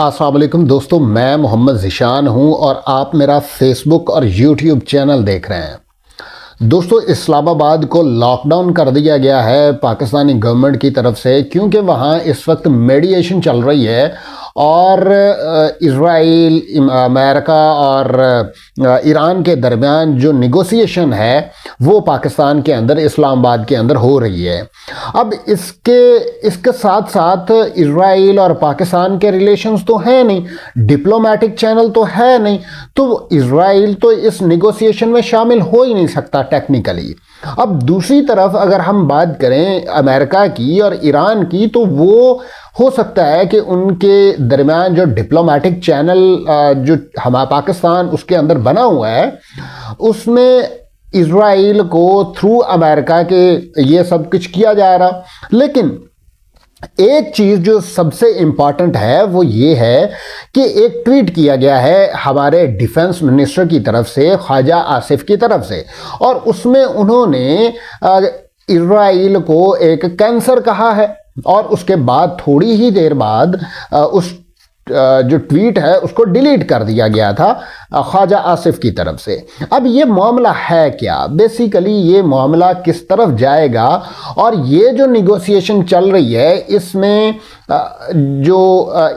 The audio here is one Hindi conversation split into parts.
अस्सलाम वालेकुम दोस्तों, मैं मोहम्मद ज़ीशान हूं और आप मेरा फेसबुक और यूट्यूब चैनल देख रहे हैं। दोस्तों, इस्लामाबाद को लॉकडाउन कर दिया गया है पाकिस्तानी गवर्नमेंट की तरफ से, क्योंकि वहां इस वक्त मेडिएशन चल रही है और इज़राइल, अमेरिका और ईरान के दरमियान जो निगोसिएशन है वो पाकिस्तान के अंदर, इस्लामाबाद के अंदर हो रही है। अब इसके साथ साथ इज़राइल और पाकिस्तान के रिलेशंस तो हैं नहीं, डिप्लोमेटिक चैनल तो है नहीं, तो इज़राइल तो इस निगोसिएशन में शामिल हो ही नहीं सकता टेक्निकली। अब दूसरी तरफ अगर हम बात करें अमेरिका की और ईरान की, तो वो हो सकता है कि उनके दरमियान जो डिप्लोमेटिक चैनल जो हमारा पाकिस्तान उसके अंदर बना हुआ है, उसमें इज़राइल को थ्रू अमेरिका के ये सब कुछ किया जा रहा। लेकिन एक चीज़ जो सबसे इम्पॉर्टेंट है वो ये है कि एक ट्वीट किया गया है हमारे डिफेंस मिनिस्टर की तरफ से, ख्वाजा आसिफ की तरफ से, और उसमें उन्होंने इज़राइल को एक कैंसर कहा है। और उसके बाद थोड़ी ही देर बाद उस जो ट्वीट है उसको डिलीट कर दिया गया था ख्वाजा आसिफ की तरफ से। अब ये मामला है क्या, बेसिकली ये मामला किस तरफ जाएगा, और ये जो निगोसिएशन चल रही है इसमें जो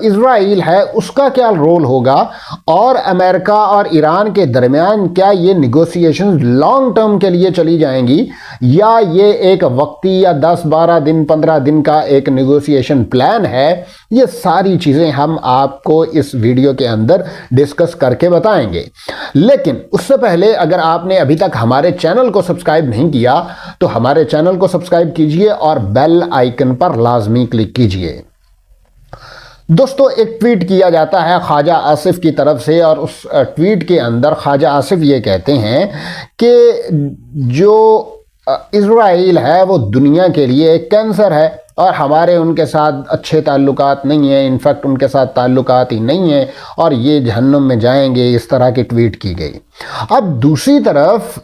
इज़राइल है उसका क्या रोल होगा, और अमेरिका और ईरान के दरमियान क्या ये निगोसिएशन लॉन्ग टर्म के लिए चली जाएंगी, या ये एक वक्ती या 10-12 दिन 15 दिन का एक निगोसिएशन प्लान है। ये सारी चीज़ें हम आपको इस वीडियो के अंदर डिस्कस करके बताएंगे। लेकिन उससे पहले अगर आपने अभी तक हमारे चैनल को सब्सक्राइब नहीं किया तो हमारे चैनल को सब्सक्राइब कीजिए और बेल आइकन पर लाजमी क्लिक कीजिए। दोस्तों, एक ट्वीट किया जाता है ख्वाजा आसिफ की तरफ से, और उस ट्वीट के अंदर ख्वाजा आसिफ ये कहते हैं कि जो इज़राइल है वो दुनिया के लिए एक कैंसर है और हमारे उनके साथ अच्छे ताल्लुकात नहीं हैं, इनफैक्ट उनके साथ ताल्लुकात ही नहीं हैं और ये जहन्नुम में जाएंगे, इस तरह की ट्वीट की गई। अब दूसरी तरफ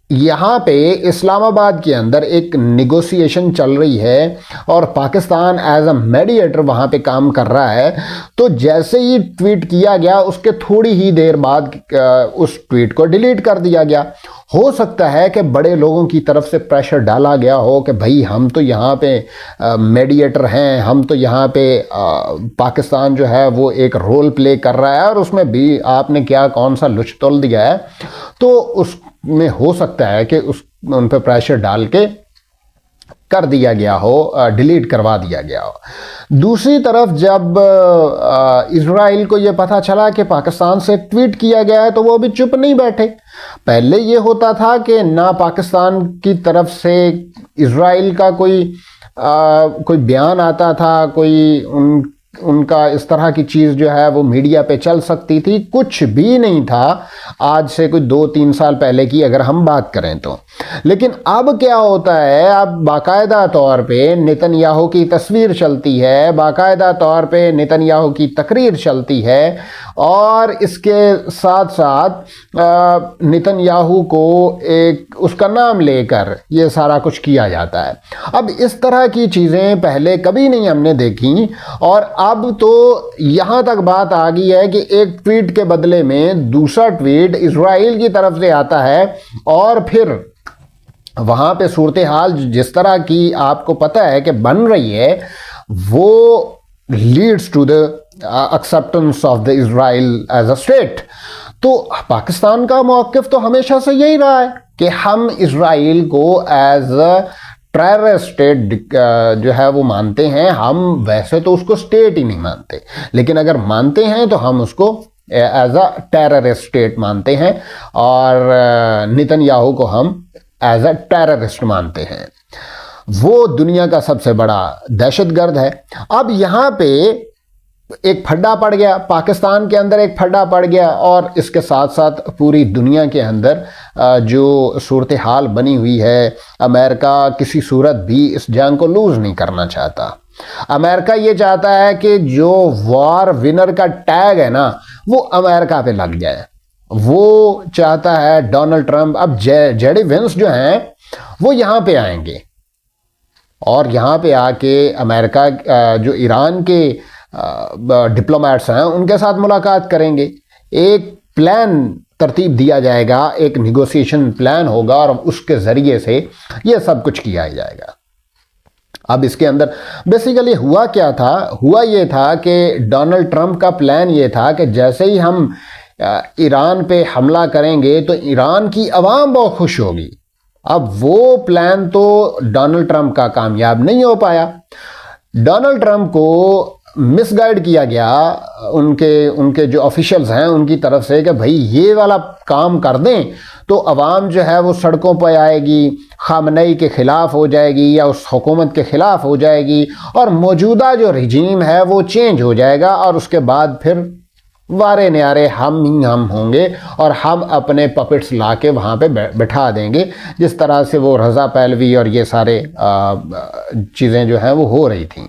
यहाँ पे इस्लामाबाद के अंदर एक निगोसिएशन चल रही है और पाकिस्तान एज अ मेडिएटर वहाँ पे काम कर रहा है। तो जैसे ही ट्वीट किया गया उसके थोड़ी ही देर बाद उस ट्वीट को डिलीट कर दिया गया। हो सकता है कि बड़े लोगों की तरफ से प्रेशर डाला गया हो कि भाई हम तो यहाँ पे मेडिएटर हैं, हम तो यहाँ पे पाकिस्तान जो है वो एक रोल प्ले कर रहा है और उसमें भी आपने क्या कौन सा लुच तोल दिया है। तो उसमें हो सकता है कि उन पर प्रेशर डाल के कर दिया गया हो, डिलीट करवा दिया गया हो। दूसरी तरफ जब इज़राइल को ये पता चला कि पाकिस्तान से ट्वीट किया गया है तो वो भी चुप नहीं बैठे। पहले ये होता था कि ना पाकिस्तान की तरफ से इज़राइल का कोई बयान आता था, कोई उनका इस तरह की चीज़ जो है वो मीडिया पे चल सकती थी, कुछ भी नहीं था आज से कोई 2-3 साल पहले की अगर हम बात करें तो। लेकिन अब क्या होता है, अब बाकायदा तौर पे नेतन्याहू की तस्वीर चलती है, बाकायदा तौर पे नेतन्याहू की तकरीर चलती है और इसके साथ साथ नेतन्याहू को एक उसका नाम लेकर ये सारा कुछ किया जाता है। अब इस तरह की चीज़ें पहले कभी नहीं हमने देखी और अब तो यहाँ तक बात आ गई है कि एक ट्वीट के बदले में दूसरा ट्वीट इज़राइल की तरफ से आता है और फिर वहाँ पे सूरत हाल जिस तरह की आपको पता है कि बन रही है वो leads to the acceptance of the Israel as a state. तो पाकिस्तान का मौक़िफ़ तो हमेशा से यही रहा है कि हम इज़राइल को एज अ टेरर स्टेट जो है वो मानते हैं। हम वैसे तो उसको स्टेट ही नहीं मानते, लेकिन अगर मानते हैं तो हम उसको एज अ टेररिस्ट स्टेट मानते हैं और नेतन्याहू को हम एज अ टेररिस्ट मानते हैं। वो दुनिया का सबसे बड़ा दहशतगर्द है। अब यहाँ पे एक फड्डा पड़ गया, पाकिस्तान के अंदर एक फड्डा पड़ गया और इसके साथ साथ पूरी दुनिया के अंदर जो सूरत हाल बनी हुई है, अमेरिका किसी सूरत भी इस जंग को लूज़ नहीं करना चाहता। अमेरिका ये चाहता है कि जो वॉर विनर का टैग है ना वो अमेरिका पे लग जाए। वो चाहता है डोनाल्ड ट्रंप, अब जेडी वेंस जो हैं वो यहाँ पे आएंगे और यहाँ पे आके अमेरिका जो ईरान के डिप्लोमेट्स हैं उनके साथ मुलाकात करेंगे, एक प्लान तरतीब दिया जाएगा, एक निगोशिएशन प्लान होगा और उसके ज़रिए से ये सब कुछ किया जाएगा। अब इसके अंदर बेसिकली हुआ क्या था, हुआ ये था कि डोनाल्ड ट्रंप का प्लान ये था कि जैसे ही हम ईरान पे हमला करेंगे तो ईरान की आवाम बहुत खुश होगी। अब वो प्लान तो डोनाल्ड ट्रंप का कामयाब नहीं हो पाया। डोनाल्ड ट्रंप को मिसगाइड किया गया उनके जो ऑफिशियल्स हैं उनकी तरफ से कि भाई ये वाला काम कर दें तो अवाम जो है वो सड़कों पर आएगी, खामनेई के ख़िलाफ़ हो जाएगी या उस हुकूमत के ख़िलाफ़ हो जाएगी और मौजूदा जो रिजीम है वो चेंज हो जाएगा और उसके बाद फिर वारे न्यारे हम होंगे और हम अपने पपेट्स ला के वहाँ पे बैठा देंगे, जिस तरह से वो रज़ा पहलवी और ये सारे चीज़ें जो हैं वो हो रही थी।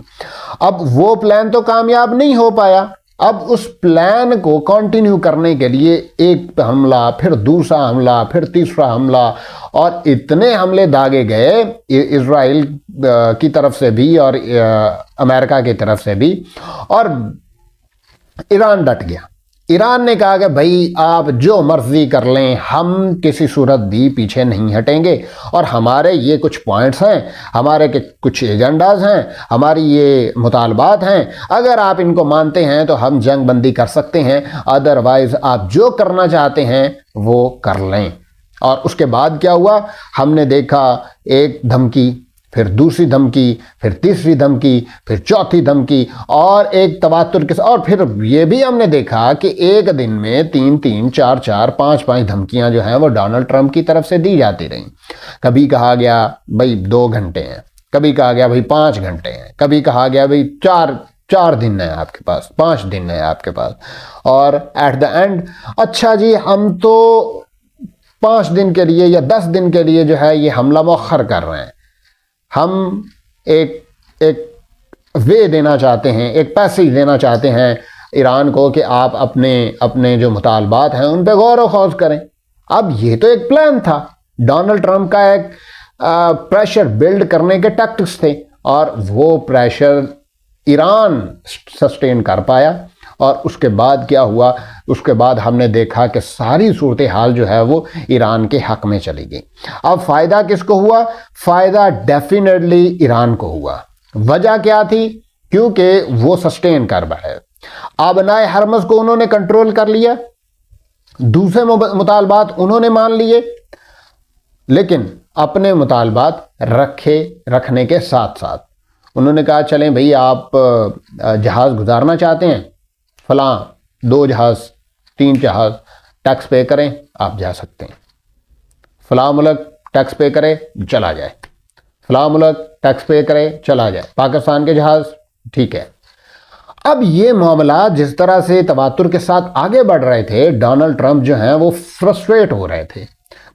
अब वो प्लान तो कामयाब नहीं हो पाया। अब उस प्लान को कंटिन्यू करने के लिए एक हमला, फिर दूसरा हमला, फिर तीसरा हमला और इतने हमले दागे गए इजराइल की तरफ से भी और अमेरिका की तरफ से भी, और ईरान डट गया। ईरान ने कहा कि भाई आप जो मर्जी कर लें, हम किसी सूरत भी पीछे नहीं हटेंगे और हमारे ये कुछ पॉइंट्स हैं, हमारे के कुछ एजेंडाज हैं, हमारी ये मुतालबात हैं, अगर आप इनको मानते हैं तो हम जंग बंदी कर सकते हैं, अदरवाइज आप जो करना चाहते हैं वो कर लें। और उसके बाद क्या हुआ, हमने देखा एक धमकी, फिर दूसरी धमकी, फिर तीसरी धमकी, फिर चौथी धमकी और एक तवातुर के साथ, और फिर ये भी हमने देखा कि एक दिन में 3-3, 4-4, 5-5 धमकियां जो हैं वो डोनाल्ड ट्रंप की तरफ से दी जाती रहीं। कभी कहा गया भाई 2 घंटे हैं, कभी कहा गया भाई 5 घंटे हैं, कभी कहा गया भाई 4 दिन है आपके पास, 5 दिन है आपके पास, और एट द एंड अच्छा जी हम तो 5 दिन के लिए या 10 दिन के लिए जो है ये हमला मौखर कर रहे हैं, हम एक वे देना चाहते हैं, एक पैसेज देना चाहते हैं ईरान को कि आप अपने जो मुतालबात हैं उन पे गौर व खौज करें। अब ये तो एक प्लान था, डोनाल्ड ट्रंप का एक प्रेशर बिल्ड करने के टैक्टिक्स थे और वो प्रेशर ईरान सस्टेन कर पाया। और उसके बाद क्या हुआ, उसके बाद हमने देखा कि सारी सूरत हाल जो है वो ईरान के हक में चली गई। अब फ़ायदा किसको हुआ, फ़ायदा डेफिनेटली ईरान को हुआ। वजह क्या थी, क्योंकि वो सस्टेन कर पाए। आबनाए हरमज़ को उन्होंने कंट्रोल कर लिया, दूसरे मुतालबात उन्होंने मान लिए, लेकिन अपने मुतालबात रखने के साथ साथ उन्होंने कहा चलें भाई आप जहाज़ गुजारना चाहते हैं, फलां 2 जहाज़ 3 जहाज़ टैक्स पे करें, आप जा सकते हैं, फलां मुल्क टैक्स पे करे चला जाए, फलां मुल्क टैक्स पे करे चला जाए, पाकिस्तान के जहाज़ ठीक है। अब ये मामला जिस तरह से तवातुर के साथ आगे बढ़ रहे थे, डोनाल्ड ट्रंप जो हैं वो फ्रस्ट्रेट हो रहे थे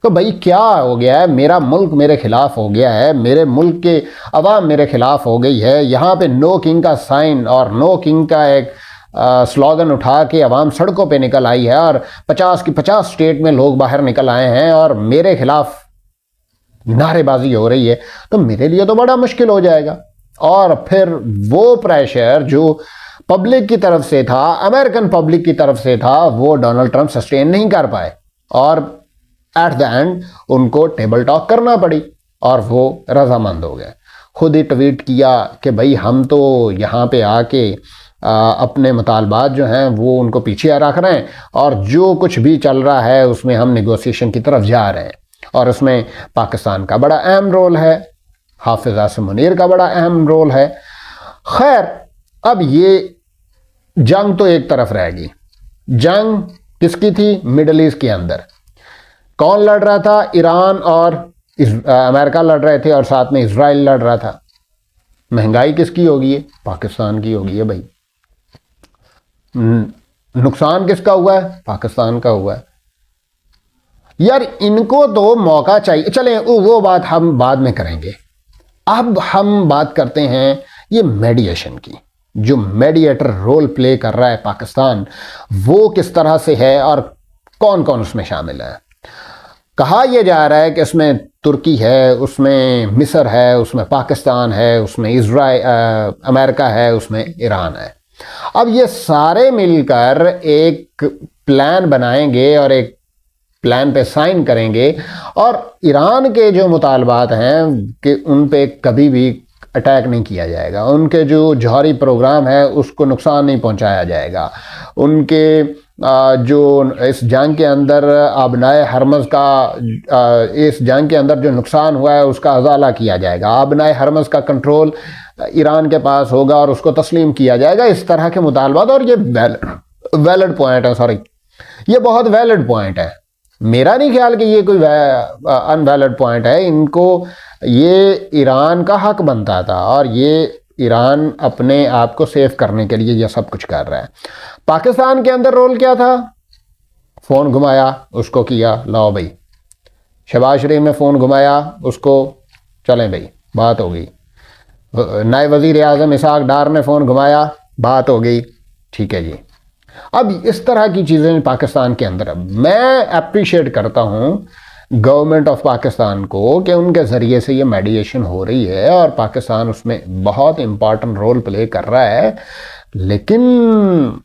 तो भाई क्या हो गया है, मेरा मुल्क मेरे खिलाफ हो गया है, मेरे मुल्क के अवाम मेरे खिलाफ हो गई है, यहाँ पे नो किंग का साइन और नो किंग का एक स्लोगन उठा के अवाम सड़कों पे निकल आई है और 50 की 50 स्टेट में लोग बाहर निकल आए हैं और मेरे खिलाफ नारेबाजी हो रही है, तो मेरे लिए तो बड़ा मुश्किल हो जाएगा। और फिर वो प्रेशर जो पब्लिक की तरफ से था, अमेरिकन पब्लिक की तरफ से था, वो डोनाल्ड ट्रंप सस्टेन नहीं कर पाए और एट द एंड उनको टेबल टॉक करना पड़ी और वो रजामंद हो गए। खुद ही ट्वीट किया कि भाई हम तो यहाँ पे आके अपने मुतालबात जो हैं वो उनको पीछे रख रहे हैं और जो कुछ भी चल रहा है उसमें हम नेगोशिएशन की तरफ जा रहे हैं और उसमें पाकिस्तान का बड़ा अहम रोल है, हाफिज आसिम मुनीर का बड़ा अहम रोल है। खैर, अब ये जंग तो एक तरफ रहेगी। जंग किसकी थी? मिडल ईस्ट के अंदर कौन लड़ रहा था? ईरान और अमेरिका लड़ रहे थे और साथ में इजराइल लड़ रहा था। महंगाई किसकी होगी है? पाकिस्तान की होगी है भाई। नुकसान किसका हुआ है? पाकिस्तान का हुआ है। यार इनको तो मौका चाहिए। चलें वो बात हम बाद में करेंगे। अब हम बात करते हैं ये मेडिएशन की। जो मेडिएटर रोल प्ले कर रहा है पाकिस्तान, वो किस तरह से है और कौन कौन उसमें शामिल है। कहा यह जा रहा है कि उसमें तुर्की है, उसमें मिस्र है, उसमें पाकिस्तान है, उसमें इजराइल अमेरिका है, उसमें ईरान है। अब ये सारे मिलकर एक प्लान बनाएंगे और एक प्लान पे साइन करेंगे और ईरान के जो मुतालबात हैं कि उन पे कभी भी अटैक नहीं किया जाएगा, उनके जो जौहरी प्रोग्राम है उसको नुकसान नहीं पहुंचाया जाएगा, उनके जो इस जंग के अंदर आबनाए हरमज़ का इस जंग के अंदर जो नुकसान हुआ है उसका अजाला किया जाएगा, आबनाए हरमज़ का कंट्रोल ईरान के पास होगा और उसको तस्लीम किया जाएगा। इस तरह के मुतालबात, और ये वैलिड पॉइंट है, सॉरी ये बहुत वैलिड पॉइंट है, मेरा नहीं ख्याल कि ये कोई अनवैलिड पॉइंट है। इनको ये ईरान का हक बनता था और ये ईरान अपने आप को सेव करने के लिए ये सब कुछ कर रहा है। पाकिस्तान के अंदर रोल क्या था? फ़ोन घुमाया, उसको किया, लाओ भाई। शहबाज शरीफ ने फ़ोन घुमाया, उसको चलें भाई, बात हो गई। नायब वज़ीर आज़म इसहाक डार ने फ़ोन घुमाया, बात हो गई, ठीक है जी। अब इस तरह की चीज़ें पाकिस्तान के अंदर, मैं अप्रिशिएट करता हूँ गवर्नमेंट ऑफ पाकिस्तान को कि उनके ज़रिए से ये मेडिएशन हो रही है और पाकिस्तान उसमें बहुत इम्पॉर्टेंट रोल प्ले कर रहा है। लेकिन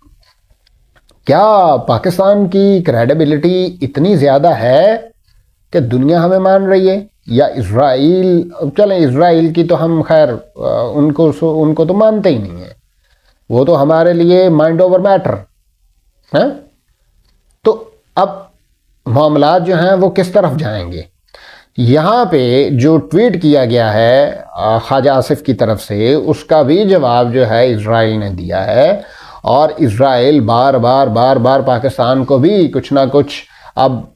क्या पाकिस्तान की क्रेडिबिलिटी इतनी ज़्यादा है कि दुनिया हमें मान रही है? या इज़राइल, चलें इज़राइल की तो हम खैर उनको तो मानते ही नहीं है, वो तो हमारे लिए माइंड ओवर मैटर है। तो अब मामलात जो हैं वो किस तरफ जाएंगे? यहाँ पे जो ट्वीट किया गया है ख्वाजा आसिफ की तरफ से, उसका भी जवाब जो है इज़राइल ने दिया है और इज़राइल बार बार पाकिस्तान को भी कुछ ना कुछ अब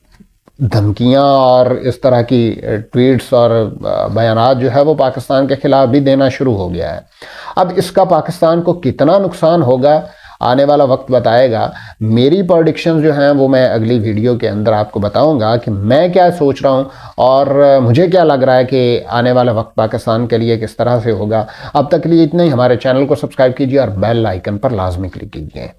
धमकियाँ और इस तरह की ट्वीट्स और बयानात जो है वो पाकिस्तान के ख़िलाफ़ भी देना शुरू हो गया है। अब इसका पाकिस्तान को कितना नुकसान होगा आने वाला वक्त बताएगा। मेरी प्रेडिक्शंस जो हैं वो मैं अगली वीडियो के अंदर आपको बताऊंगा कि मैं क्या सोच रहा हूं और मुझे क्या लग रहा है कि आने वाला वक्त पाकिस्तान के लिए किस तरह से होगा। अब तक के लिए इतना ही। हमारे चैनल को सब्सक्राइब कीजिए और बेल आइकन पर लाजमी क्लिक कीजिए।